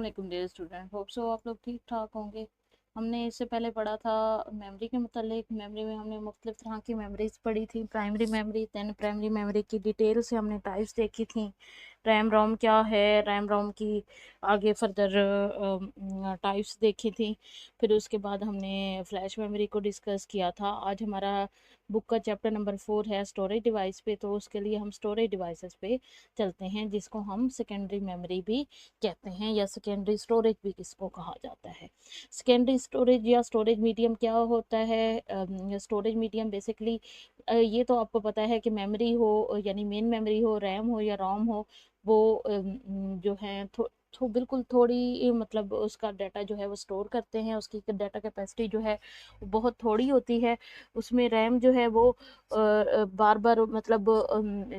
Dear student, hope so आप लोग ठीक ठाक होंगे। हमने इससे पहले पढ़ा था मेमोरी के मतलब। मेमोरी में हमने मुख्तलिफ तरह की मेमोरीज पढ़ी थी। Primary memory, then primary memory की डिटेल से हमने टाइप्स देखी थी। रैम रोम क्या है, रैम रोम की आगे फर्दर टाइप्स देखी थी। फिर उसके बाद हमने फ्लैश मेमोरी को डिस्कस किया था। आज हमारा बुक का चैप्टर नंबर 4 है स्टोरेज डिवाइस पे, तो उसके लिए हम स्टोरेज डिवाइसेस पे चलते हैं, जिसको हम सेकेंडरी मेमोरी भी कहते हैं या सेकेंडरी स्टोरेज भी किसको कहा जाता है। सेकेंडरी स्टोरेज या स्टोरेज मीडियम क्या होता है? स्टोरेज मीडियम बेसिकली ये तो आपको पता है कि मेमोरी हो, यानी मेन मेमोरी हो, रैम हो या रोम हो, वो जो है बिल्कुल थोड़ी, मतलब उसका डाटा जो है वो स्टोर करते हैं। उसकी डाटा कैपेसिटी जो है वो बहुत थोड़ी होती है। उसमें रैम जो है वो बार बार, मतलब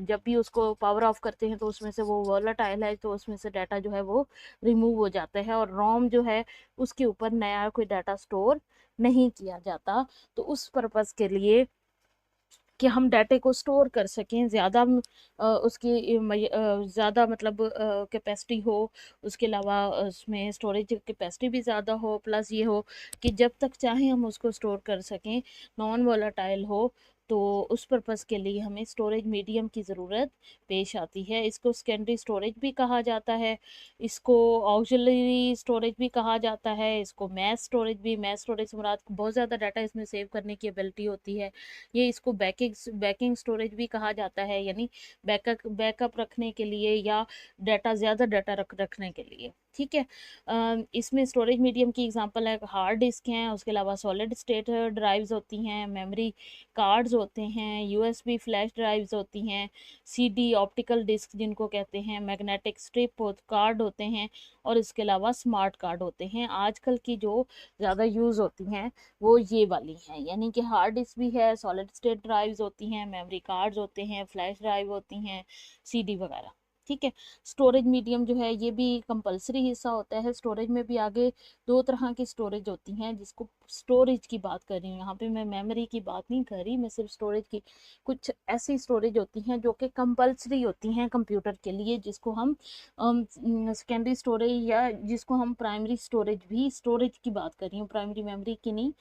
जब भी उसको पावर ऑफ करते हैं तो उसमें से वो वॉलेटाइल है, तो उसमें से डाटा जो है वो रिमूव हो जाता है। और रोम जो है उसके ऊपर नया कोई डाटा स्टोर नहीं किया जाता। तो उस पर्पस के लिए कि हम डाटे को स्टोर कर सकें, ज़्यादा उसकी ज़्यादा मतलब कैपेसिटी हो, उसके अलावा उसमें स्टोरेज कैपेसिटी भी ज़्यादा हो, प्लस ये हो कि जब तक चाहे हम उसको स्टोर कर सकें, नॉन वोलाटाइल हो, तो उस पर्पज़ के लिए हमें स्टोरेज मीडियम की ज़रूरत पेश आती है। इसको सेकेंडरी स्टोरेज भी कहा जाता है, इसको ऑक्सिलरी स्टोरेज भी कहा जाता है, इसको मैस स्टोरेज भी। मैस स्टोरेज से मुराद बहुत ज़्यादा डाटा इसमें सेव करने की एबिलिटी होती है। ये इसको बैकिंग स्टोरेज भी कहा जाता है, यानी बैकअप रखने के लिए या ज़्यादा डाटा रखने के लिए। ठीक है। इसमें स्टोरेज मीडियम की एग्जांपल है हार्ड डिस्क हैं, उसके अलावा सॉलिड स्टेट ड्राइव्स होती हैं, मेमोरी कार्ड्स होते हैं, यूएसबी फ्लैश ड्राइव्स होती हैं, सीडी ऑप्टिकल डिस्क जिनको कहते हैं, मैग्नेटिक स्ट्रिप कार्ड होते हैं, और इसके अलावा स्मार्ट कार्ड होते हैं। आजकल की जो ज़्यादा यूज़ होती हैं वो ये वाली हैं, यानी कि हार्ड डिस्क भी है, सॉलिड स्टेट ड्राइव्स होती हैं, मेमोरी कार्ड्स होते हैं, फ्लैश ड्राइव होती हैं, सीडी वगैरह। ठीक है। स्टोरेज मीडियम जो है ये भी कंपलसरी हिस्सा होता है। स्टोरेज में भी आगे दो तरह की स्टोरेज होती हैं, जिसको स्टोरेज की बात कर रही हूँ यहाँ पे, मैं मेमोरी की बात नहीं कर रही, मैं सिर्फ स्टोरेज की। कुछ ऐसी स्टोरेज होती हैं जो कि कंपलसरी होती हैं कंप्यूटर के लिए, जिसको हम सेकेंडरी स्टोरेज या जिसको हम प्राइमरी स्टोरेज भी, स्टोरेज की बात कर रही हूँ, प्राइमरी मेमोरी की नहीं,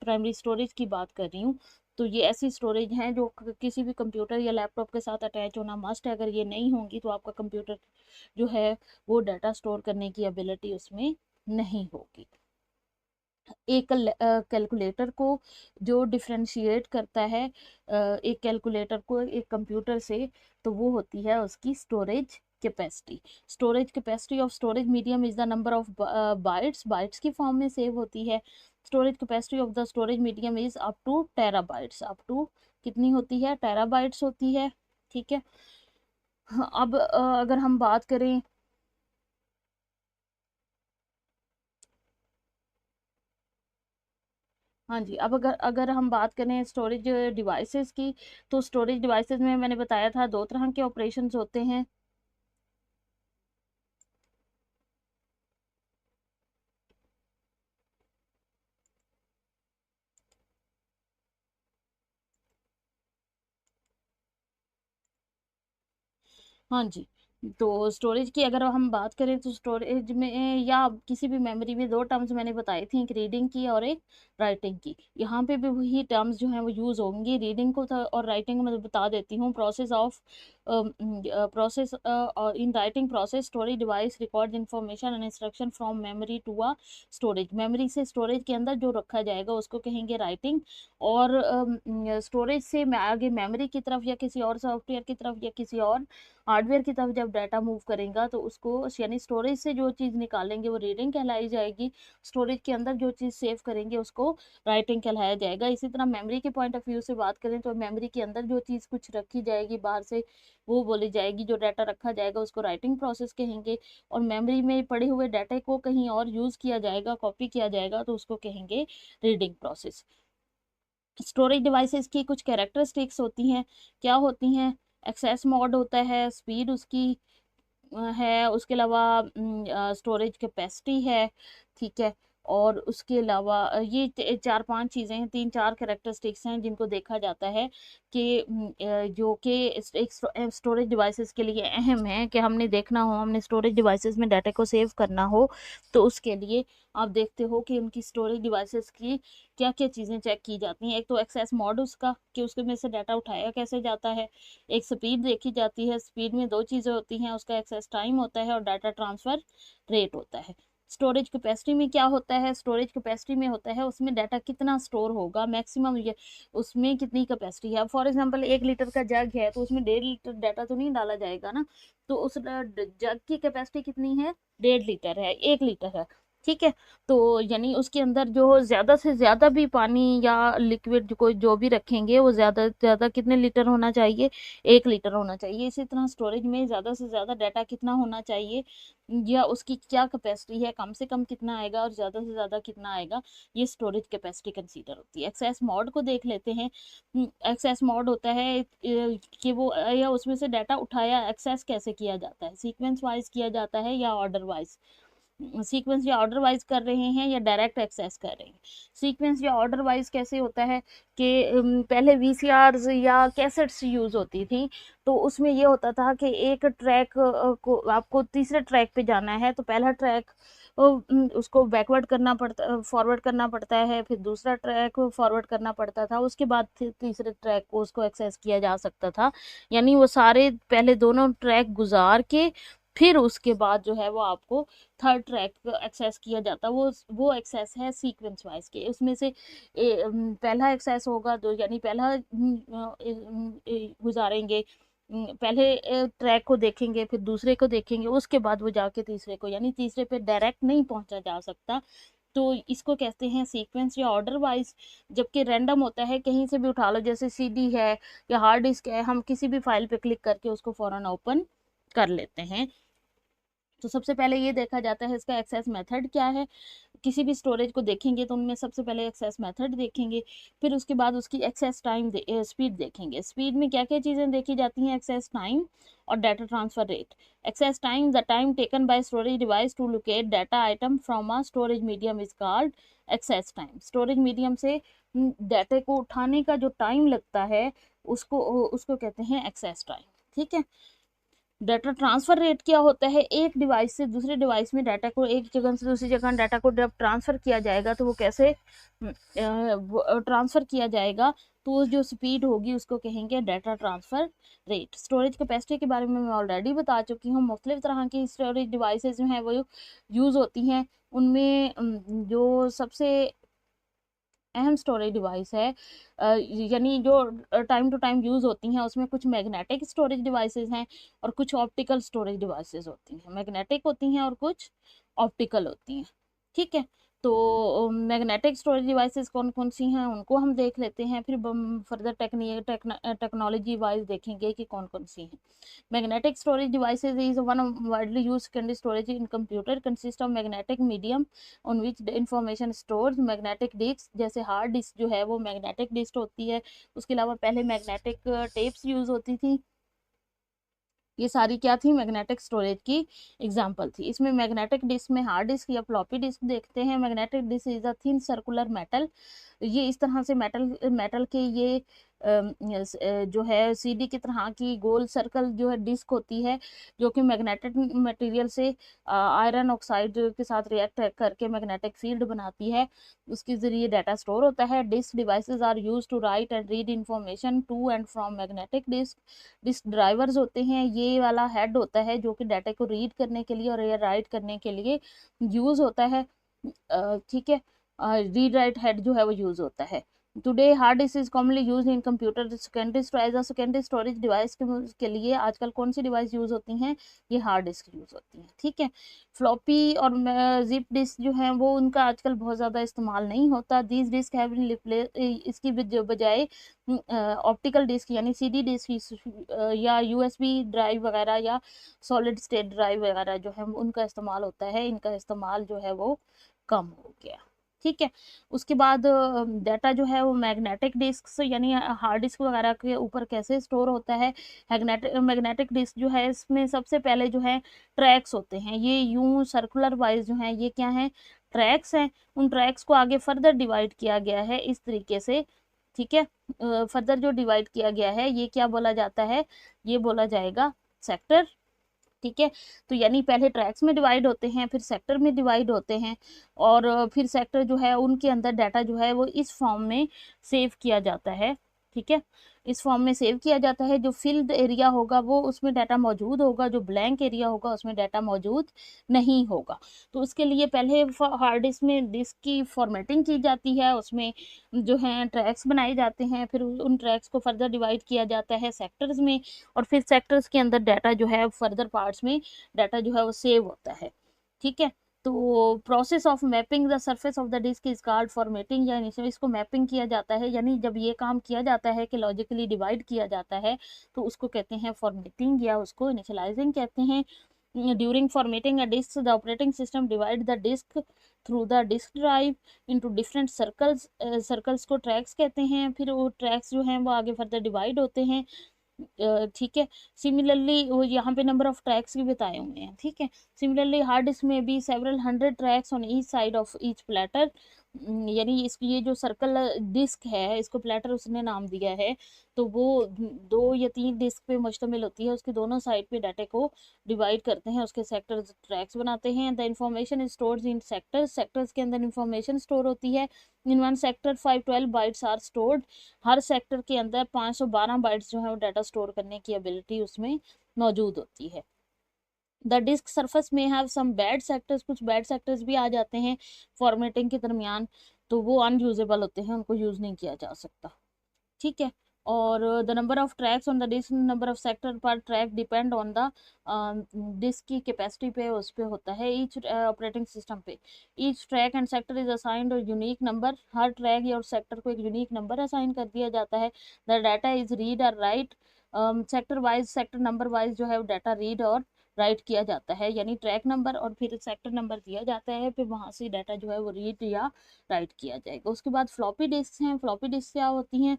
प्राइमरी स्टोरेज की बात कर रही हूँ। तो ये ऐसी स्टोरेज हैं जो किसी भी कंप्यूटर या लैपटॉप के साथ अटैच होना मस्ट है। अगर ये नहीं होंगी तो आपका कंप्यूटर जो है वो डाटा स्टोर करने की एबिलिटी उसमें नहीं होगी। एक कैलकुलेटर को जो डिफ्रेंशिएट करता है एक कैलकुलेटर को एक कंप्यूटर से, तो वो होती है उसकी storage capacity. Storage capacity of storage medium is the number of bytes, bytes की फॉर्म में सेव होती है। Storage capacity of the storage medium is up to terabytes, up to कितनी होती है? टेराबाइट्स होती है। ठीक है। हाँ, अब अगर हम बात करें, हाँ जी, अब अगर अगर हम बात करें स्टोरेज डिवाइसेस की, तो स्टोरेज डिवाइसेस में मैंने बताया था दो तरह के ऑपरेशंस होते हैं। हाँ जी। तो स्टोरेज की अगर हम बात करें तो स्टोरेज में या किसी भी मेमोरी में दो टर्म्स मैंने बताई थी, एक रीडिंग की और एक राइटिंग की। यहाँ पे भी वही टर्म्स जो हैं वो यूज़ होंगी। रीडिंग को और राइटिंग में बता देती हूँ। Process of process in writing process storage device record information and instruction from memory to a storage. Memory से स्टोरेज के अंदर जो रखा जाएगा उसको कहेंगे राइटिंग। और स्टोरेज से आगे मेमोरी की तरफ या किसी और सॉफ्टवेयर की तरफ या किसी और हार्डवेयर की तरफ जब डाटा मूव करेगा तो उसको, यानी स्टोरेज से जो चीज़ निकालेंगे वो रीडिंग कहलाई जाएगी, स्टोरेज के अंदर जो चीज़ सेव करेंगे उसको राइटिंग कहलाया जाएगा। इसी तरह मेमोरी के पॉइंट ऑफ व्यू से बात करें तो मेमोरी के अंदर जो चीज़ कुछ रखी जाएगी बाहर से वो बोली जाएगी, जो डाटा रखा जाएगा उसको राइटिंग प्रोसेस कहेंगे। और मेमोरी में पड़े हुए डाटा को कहीं और यूज़ किया जाएगा, कॉपी किया जाएगा, तो उसको कहेंगे रीडिंग प्रोसेस। स्टोरेज डिवाइसेस की कुछ कैरेक्टरिस्टिक्स होती हैं। क्या होती हैं? एक्सेस मोड होता है, स्पीड उसकी है, उसके अलावा स्टोरेज कैपेसिटी है। ठीक है। और उसके अलावा ये 4-5 चीज़ें हैं, 3-4 कैरेक्टरिस्टिक्स हैं जिनको देखा जाता है कि जो कि एक स्टोरेज डिवाइसेस के लिए अहम है कि हमने देखना हो, हमने स्टोरेज डिवाइसेस में डाटा को सेव करना हो तो उसके लिए आप देखते हो कि उनकी स्टोरेज डिवाइसेस की क्या क्या चीज़ें चेक की जाती हैं। एक तो एक्सेस मोड उसका कि उसके में से डाटा उठाया कैसे जाता है, एक स्पीड देखी जाती है, स्पीड में 2 चीज़ें होती हैं, उसका एक्सेस टाइम होता है और डाटा ट्रांसफ़र रेट होता है। स्टोरेज कैपेसिटी में क्या होता है, स्टोरेज कैपेसिटी में होता है उसमें डाटा कितना स्टोर होगा मैक्सिमम, ये उसमें कितनी कैपेसिटी है। फॉर एग्जांपल 1 लीटर का जग है तो उसमें 1.5 लीटर डाटा तो नहीं डाला जाएगा ना, तो उस जग की कैपेसिटी कितनी है, 1.5 लीटर है, 1 लीटर है, ठीक है। तो यानी उसके अंदर जो ज़्यादा से ज़्यादा भी पानी या लिक्विड कोई जो भी रखेंगे वो ज़्यादा से ज़्यादा कितने लीटर होना चाहिए, 1 लीटर होना चाहिए। इसी तरह स्टोरेज में ज़्यादा से ज़्यादा डाटा कितना होना चाहिए या उसकी क्या कैपेसिटी है, कम से कम कितना आएगा और ज़्यादा से ज़्यादा कितना आएगा, ये स्टोरेज कैपेसिटी कंसीडर होती है। एक्सेस मोड को देख लेते हैं। एक्सेस मोड होता है कि वो या उसमें से डाटा उठाया एक्सेस कैसे किया जाता है, सीक्वेंस वाइज किया जाता है या ऑर्डर वाइज, सीक्वेंस या ऑर्डर वाइज कर रहे हैं या डायरेक्ट एक्सेस कर रहे हैं। सीक्वेंस या ऑर्डर वाइज कैसे होता है कि पहले वीसीआरस या कैसेट्स यूज़ होती थी, तो उसमें ये होता था कि एक ट्रैक को आपको तीसरे ट्रैक पे जाना है तो पहला ट्रैक उसको बैकवर्ड करना पड़ता, फॉरवर्ड करना पड़ता है, फिर दूसरा ट्रैक फॉरवर्ड करना पड़ता था, उसके बाद तीसरे ट्रैक को उसको एक्सेस किया जा सकता था। यानी वो सारे पहले दोनों ट्रैक गुजार के फिर उसके बाद जो है वो आपको थर्ड ट्रैक एक्सेस किया जाता, वो एक्सेस है सीक्वेंस वाइज के। उसमें से पहला एक्सेस होगा दो, यानी पहला गुजारेंगे, पहले ट्रैक को देखेंगे, फिर दूसरे को देखेंगे, उसके बाद वो जाके तीसरे को, यानी तीसरे पे डायरेक्ट नहीं पहुंचा जा सकता। तो इसको कहते हैं सीक्वेंस या ऑर्डर वाइज। जबकि रैंडम होता है, कहीं से भी उठा लो, जैसे सीडी है या हार्ड डिस्क है, हम किसी भी फाइल पे क्लिक करके उसको फौरन ओपन कर लेते हैं। तो सबसे पहले ये देखा जाता है इसका एक्सेस मेथड क्या है। किसी भी स्टोरेज को देखेंगे तो उनमें सबसे पहले एक्सेस मेथड देखेंगे, फिर उसके बाद उसकी एक्सेस टाइम स्पीड देखेंगे। स्पीड में क्या क्या चीज़ें देखी जाती हैं, एक्सेस टाइम और data transfer rate. Access time, the time taken by storage device to locate data item from a storage medium is called access time. Storage medium से डाटा को उठाने का जो टाइम लगता है उसको उसको कहते हैं एक्सेस टाइम, ठीक है। डाटा ट्रांसफर रेट क्या होता है, एक डिवाइस से दूसरे डिवाइस में डाटा को, एक जगह से दूसरी जगह डाटा को जब ट्रांसफर किया जाएगा तो वो कैसे ट्रांसफर किया जाएगा, तो जो स्पीड होगी उसको कहेंगे data transfer rate. Storage capacity के बारे में मैं ऑलरेडी बता चुकी हूँ। मुख्तलिफ तरह की स्टोरेज डिवाइसेज जो हैं वो यूज़ होती हैं। उनमें जो सबसे अहम स्टोरेज डिवाइस है यानी जो टाइम टू टाइम यूज़ होती हैं, उसमें कुछ मैग्नेटिक स्टोरेज डिवाइसेस हैं और कुछ ऑप्टिकल स्टोरेज डिवाइसेस होती हैं। मैग्नेटिक होती हैं और कुछ ऑप्टिकल होती हैं, ठीक है। तो मैग्नेटिक स्टोरेज डिवाइसेस कौन कौन सी हैं उनको हम देख लेते हैं, फिर फर्दर टेक्नोलॉजी वाइज देखेंगे कि कौन कौन सी हैं। Magnetic storage devices is one of widely used secondary storage in computer, consist of magnetic medium on which the information stores। magnetic disk, जैसे हार्ड डिस्क जो है वो मैग्नेटिक डिस्क होती है। उसके अलावा पहले मैग्नेटिक टेप्स यूज होती थी। ये सारी क्या थी, मैग्नेटिक स्टोरेज की एग्जांपल थी। इसमें मैग्नेटिक डिस्क में हार्ड डिस्क या फ्लॉपी डिस्क देखते हैं। Magnetic disk is a thin circular metal, ये इस तरह से मेटल के ये जो है सीडी की तरह की गोल सर्कल जो है डिस्क होती है, जो कि मैग्नेटिक मटेरियल से आयरन ऑक्साइड के साथ रिएक्ट करके मैग्नेटिक फील्ड बनाती है, उसके जरिए डाटा स्टोर होता है। Disk devices are use to write and read information to and from magnetic disk. Disk drivers होते हैं, ये वाला हेड होता है जो कि डाटा को रीड करने के लिए और या राइट करने के लिए यूज होता है, ठीक है। रीड राइट हेड जो है वो यूज होता है। Today hard disk is commonly use in computer secondary secondary storage device के लिए आजकल कौन सी डिवाइस यूज होती हैं, ये हार्ड डिस्क यूज होती हैं, ठीक है। फ्लॉपी और जिप डिस्क जो है वो उनका आजकल बहुत ज़्यादा इस्तेमाल नहीं होता। These disk have been replace, इसकी बजाय ऑप्टिकल डिस्क यानी सीडी डिस्क या यूएसबी ड्राइव वगैरह या सॉलिड स्टेट ड्राइव वगैरह जो है उनका इस्तेमाल होता है। इनका इस्तेमाल जो है वो कम हो गया। ठीक है। उसके बाद डाटा जो है वो मैग्नेटिक डिस्क यानी हार्ड डिस्क वगैरह के ऊपर कैसे स्टोर होता है। मैग्नेटिक डिस्क जो है इसमें सबसे पहले जो है ट्रैक्स होते हैं, ये यूं सर्कुलर वाइज जो है ये क्या है, ट्रैक्स हैं। उन ट्रैक्स को आगे फर्दर डिवाइड किया गया है इस तरीके से, ठीक है। फर्दर जो डिवाइड किया गया है ये क्या बोला जाता है, ये बोला जाएगा सेक्टर, ठीक है। तो यानी पहले ट्रैक्स में डिवाइड होते हैं, फिर सेक्टर में डिवाइड होते हैं, और फिर सेक्टर जो है उनके अंदर डाटा जो है वो इस फॉर्म में सेव किया जाता है, ठीक है। इस फॉर्म में सेव किया जाता है, जो फिल्ड एरिया होगा वो उसमें डाटा मौजूद होगा, जो ब्लैंक एरिया होगा उसमें डाटा मौजूद नहीं होगा। तो उसके लिए पहले हार्ड डिस्क में डिस्क की फॉर्मेटिंग की जाती है, उसमें जो है ट्रैक्स बनाए जाते हैं, फिर उन ट्रैक्स को फर्दर डिवाइड किया जाता है सेक्टर्स में, और फिर सेक्टर्स के अंदर डाटा जो है फर्दर पार्ट्स में डाटा जो है वो सेव होता है, ठीक है। तो process of mapping the surface of the disk is called formatting, यानी इसको मैपिंग किया जाता है, यानी जब ये काम किया जाता है कि लॉजिकली डिवाइड किया जाता है तो उसको कहते हैं फॉर्मेटिंग या उसको इनिशियलाइजिंग कहते हैं। During formatting a disk the operating system divide the disk through the disk drive into different circles, circles को ट्रैक्स कहते हैं, फिर वो ट्रैक्स जो हैं वो आगे फर्दर डिवाइड होते हैं, ठीक है। सिमिलरली वो यहाँ पे नंबर ऑफ ट्रैक्स भी बताए हुए हैं, ठीक है। सिमिलरली हार्ड डिस्क में भी several 100 tracks on each side of each platter, यानी इस ये जो सर्कल डिस्क है इसको प्लेटर उसने नाम दिया है, तो वो 2 या 3 डिस्क पे मुश्तमिल होती है, उसके दोनों साइड पे डाटे को डिवाइड करते हैं, उसके सेक्टर्स ट्रैक्स बनाते हैं। The information is stored in sectors, sectors के अंदर इंफॉर्मेशन स्टोर होती है। In one sector 512 bytes are stored, हर सेक्टर के अंदर 512 बाइट्स जो है वो डाटा स्टोर करने की एबिलिटी उसमें मौजूद होती है। द डिस्क सरफेस में हैव सम बैड सेक्टर्स, कुछ बैड सेक्टर्स भी आ जाते हैं फॉर्मेटिंग के दरमियान, तो वो अनयूजेबल होते हैं, उनको यूज नहीं किया जा सकता, ठीक है। और the number of tracks on the disk, number of sector पर track depend on the disk की कैपेसिटी पे, उस पे होता है, ईच ऑपरेटिंग सिस्टम पे। Each track and sector is assigned और यूनिक नंबर, हर ट्रैक या सेक्टर को एक यूनिक नंबर असाइन कर दिया जाता है। द डाटा इज रीड और write sector wise, sector number wise जो है वो डाटा रीड और राइट किया जाता है, यानी ट्रैक नंबर और फिर सेक्टर नंबर दिया जाता है, फिर वहां से डाटा जो है वो रीड या राइट किया जाएगा। उसके बाद फ्लॉपी डिस्क हैं, फ्लॉपी डिस्क क्या होती हैं,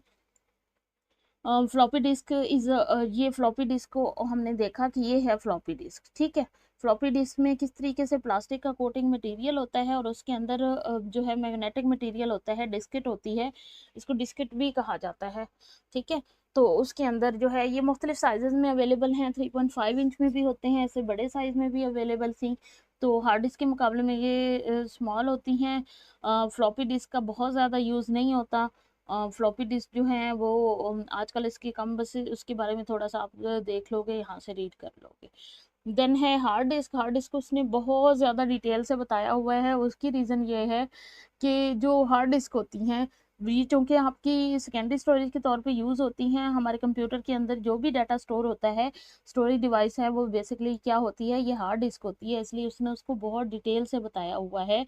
फ्लॉपी डिस्क इज, ये फ्लॉपी डिस्क को हमने देखा कि ये है फ्लॉपी डिस्क, ठीक है। फ्लॉपी डिस्क में किस तरीके से प्लास्टिक का कोटिंग मटेरियल होता है और उसके अंदर जो है मैग्नेटिक मटेरियल होता है, डिस्केट होती है, इसको डिस्केट भी कहा जाता है, ठीक है। तो उसके अंदर जो है ये मुख्तलिफ साइजेस में अवेलेबल हैं, 3.5 इंच में भी होते हैं, ऐसे बड़े साइज में भी अवेलेबल थी। तो हार्ड डिस्क के मुकाबले में ये स्मॉल होती हैं। फ्लॉपी डिस्क का बहुत ज़्यादा यूज़ नहीं होता। फ्लॉपी डिस्क जो है वो आजकल इसकी कम, बस उसके बारे में थोड़ा सा आप देख लोगे, यहाँ से रीड कर लोगे। देन है हार्ड डिस्क, हार्ड डिस्क उसने बहुत ज़्यादा डिटेल से बताया हुआ है, उसकी रीज़न ये है कि जो हार्ड डिस्क होती हैं ये चूँकि आपकी सेकेंडरी स्टोरेज के तौर पे यूज़ होती हैं, हमारे कंप्यूटर के अंदर जो भी डाटा स्टोर होता है, स्टोरेज डिवाइस है, वो बेसिकली क्या होती है, ये हार्ड डिस्क होती है, इसलिए उसने उसको बहुत डिटेल से बताया हुआ है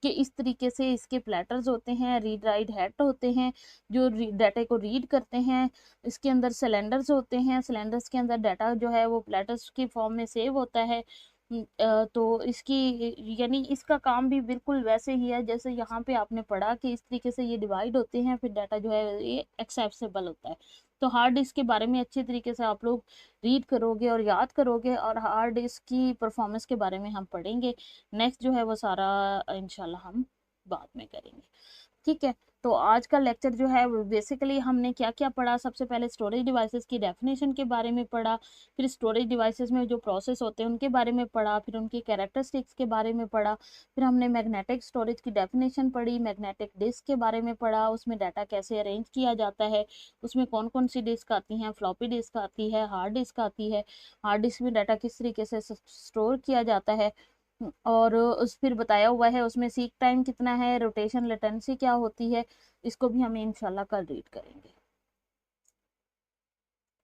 कि इस तरीके से इसके प्लेटर्स होते हैं, रीड राइट हेड होते हैं जो डाटा को रीड करते हैं, इसके अंदर सिलेंडर्स होते हैं, सिलेंडर्स के अंदर डाटा जो है वो प्लेटर्स की फॉर्म में सेव होता है। तो इसकी यानी इसका काम भी बिल्कुल वैसे ही है जैसे यहाँ पे आपने पढ़ा कि इस तरीके से ये डिवाइड होते हैं, फिर डाटा जो है ये एक्सेसिबल होता है। तो हार्ड डिस्क के बारे में अच्छे तरीके से आप लोग रीड करोगे और याद करोगे, और हार्ड डिस्क की परफॉर्मेंस के बारे में हम पढ़ेंगे नेक्स्ट, जो है वो सारा इंशाल्लाह हम बाद में करेंगे, ठीक है। तो आज का लेक्चर जो है बेसिकली हमने क्या क्या पढ़ा, सबसे पहले स्टोरेज डिवाइसेस की डेफिनेशन के बारे में पढ़ा, फिर स्टोरेज डिवाइसेस में जो प्रोसेस होते हैं उनके बारे में पढ़ा, फिर उनकी कैरेक्टरिस्टिक्स के बारे में पढ़ा, फिर हमने मैग्नेटिक स्टोरेज की डेफिनेशन पढ़ी, मैग्नेटिक डिस्क के बारे में पढ़ा, उसमें डाटा कैसे अरेंज किया जाता है, उसमें कौन कौन सी डिस्क आती हैं, फ्लॉपी डिस्क आती है, हार्ड डिस्क आती है, हार्ड डिस्क में डाटा किस तरीके से स्टोर किया जाता है, और उस फिर बताया हुआ है उसमें सीक टाइम कितना है, रोटेशन लेटेंसी क्या होती है, इसको भी हम इंशाल्लाह कल रीड करेंगे।